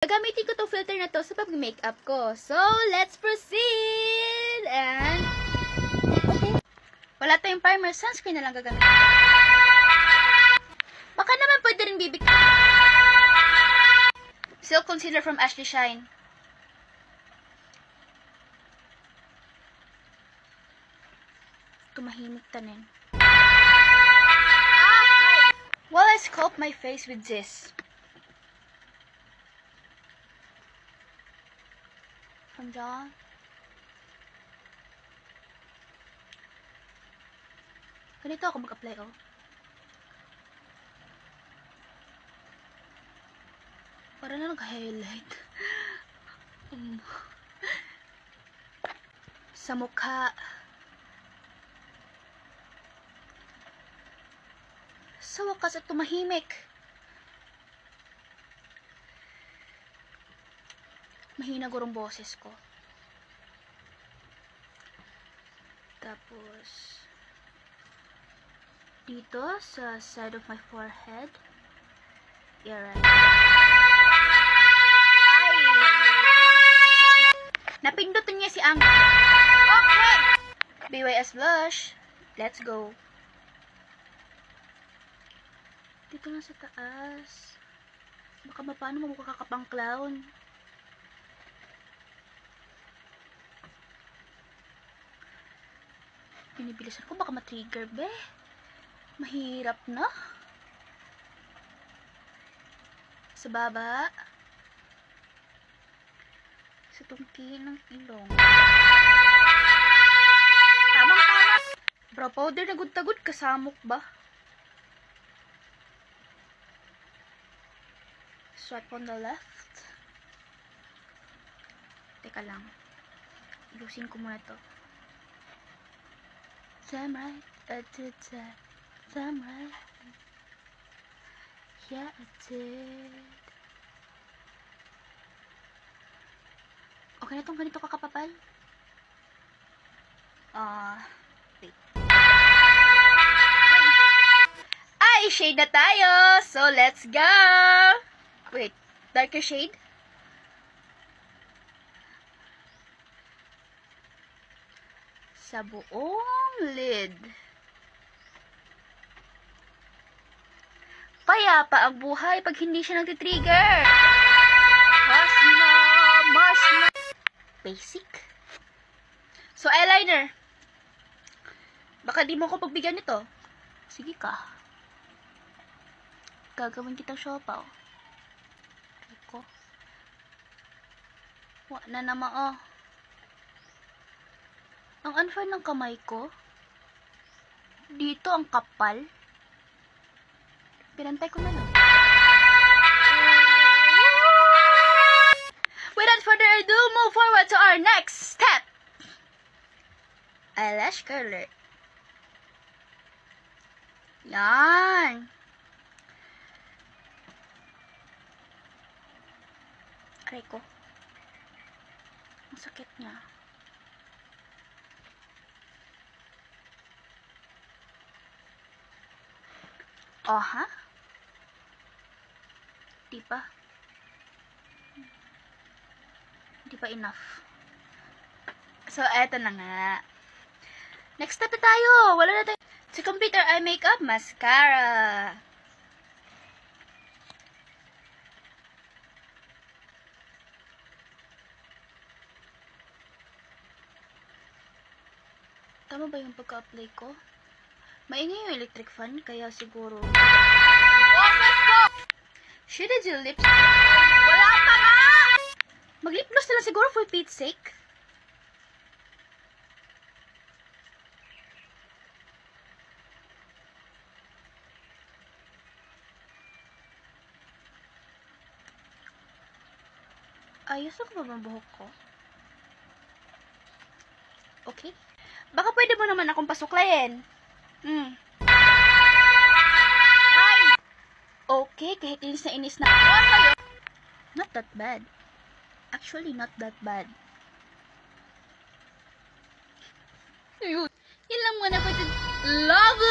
Gagamitin ko tong filter na to sa pag-makeup ko. So, let's proceed! And, okay. Wala tayong primer, sunscreen na lang gagamitin. Baka naman pwede rin BB. Silk Concealer from Ashley Shine. Tumahimik tanin. While I sculpt my face with this. From John. Ganito ako mag-apply, oh. Para na nag-highlight. Sa mukha. Sa wakas at tumahimik. Mahina gurong boses ko. Tapos, dito sa side of my forehead. Yeah, right. Napindutin niya si Ang. Okay! BYS blush. Let's go. Dito na sa taas. Baka paano mamukha ka pang clown. Binibilisan ko, baka matrigger, be. Mahirap na. Sa baba. Sa tungki ng ilong. Tamang-tama. Brow powder na gud-tagod, kasamok ba? Swipe on the left. Teka lang. Ilusin ko muna to. Time right, I did that. Time right. Yeah, I did. Okay na itong ganito kakapapal? Wait. Ay, shade na tayo! So, let's go! Wait, darker shade? Sa buong lid. Payapa ang buhay pag hindi siya nagtitrigger. Mas na. Basic. So, eyeliner. Baka di mo ko pagbigyan nito. Sige ka. Gagawin kitang siopaw. Ko. Wa na naman, oh. Ang unfair ng kamay ko. Dito ang kapal. Pinantay ko na lang. Without further ado, move forward to our next step. Eyelash curler. Yan. Aray ko. Ang sakit niya. Oh, ha? Di pa. Di pa enough. So, eto na nga. Next step na tayo. Wala na tayo. To complete our eye makeup, mascara. Tama ba yung pagka-apply ko? Maingay yung electric fan, kaya siguro... Should I do lips? Wala pa nga! Mag-lip gloss na lang siguro for Pete's sake. Ayos ako ba ang buhok ko? Okay. Baka pwede mo naman akong pasuklayin. Okay, kahit inis na. Not that bad. Actually, not that bad. Yun lang muna po. Love!